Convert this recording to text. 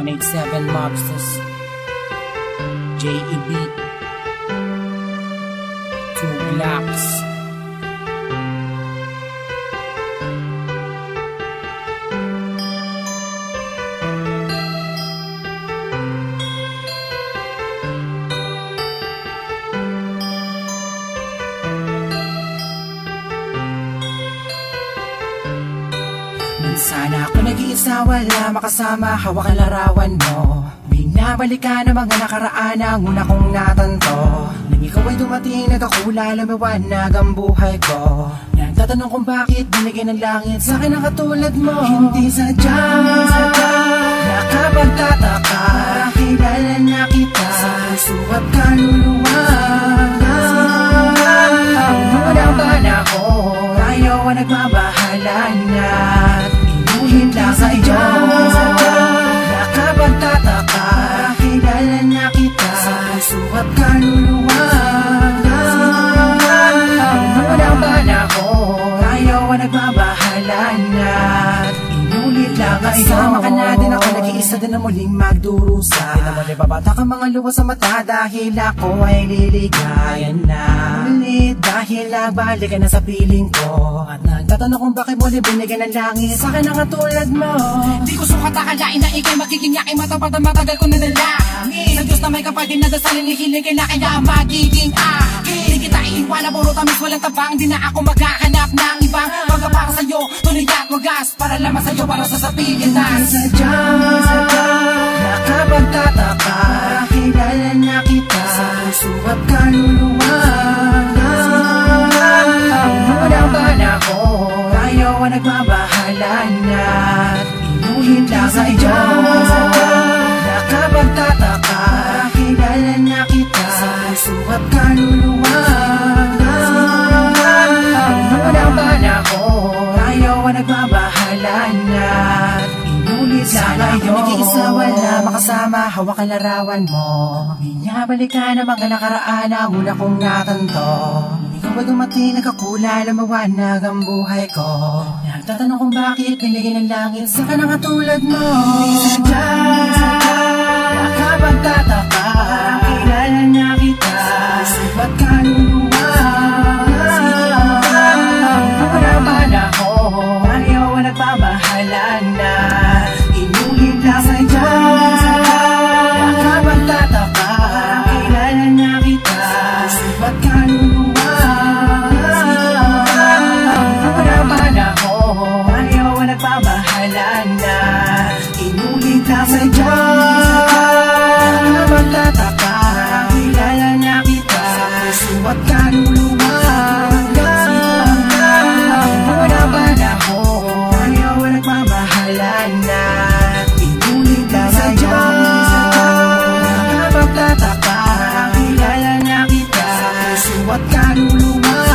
187 Mobsters, JEB, 2 Glocks. Minsan ako nag-iisa, wala makasama, hawak ang larawan mo. Binabalikan ang mga nakaraan, ang una kong natanto. Nang ikaw ay dumating, nagkakula, lumiwanag ang buhay ko. Nagtatanong kung bakit binigyan ng langit sa akin ang katulad mo. Hindi sadya, nakapagtataka, kilala na kita sa puso at kaluluwa. Unang panahon, tayo ang nagmabahalan at inuhin lang sa iyo. Nakapagtataka, kilala na kita sa puso at kaluluwa. Unang panahon, tayo ang nagmabahalan at inulit lang ang iyo. Kasama ka natin, ako nag-iisa din na muling magdurusa. Di naman ibabatak ang mga luha sa mata dahil ako ay liligayan na ulit. Dahil nagbalik ka na sa piling ko at nagtatanong kung bakit mo binigyan ng langit sa akin ang katulad mo. Di ko sukat akalain na ikay magiging yakin, matapad na matagal ko nadalangin sa Diyos na may kapatid na dasalin, ihiligin na kaya magiging akin. Di kita iiwan na puro tamis walang tabang, di na ako maghahanap ng ibang pagkapara sa'yo, tuloy at wagas para lamang sa'yo, para sa Pilipinas. Sadya, nakapagtataka, kilala na kita sa puso at kaluluwa. Unang panahon, tayo ang nagmabahalan at inuhin lang sa iyo. Nakapagtataka, kilala na kita sa puso at kaluluwa. Unang panahon, tayo ang nagmabahalan at inulit lang sa iyo. Nag-iisa, wala makasama, hawak ang larawan mo. Binabalikan ang mga nakaraan, ang una kong natanto. Ikaw ba dumating, nagkakula, lumawanag ang buhay ko. Nagtatanong kung bakit binigyan ng langit sa akin ang katulad mo. Sadya, nakapagtataka, kilala na kita sa ba't kaluluwa. Unang panahon, ayaw ang nagmamahalan na inulit lang sa iyo. Nakapagtataka, kilala na kita sa ba't kaluluwa. Nagbabahalan na inulit lang sa iyo. Nakapagtataka, kilala na kita sa puso at kaluluwa. Unang panahon, ayaw ang nagbabahalan na inulit lang sa iyo. Nakapagtataka, kilala na kita sa puso at kaluluwa.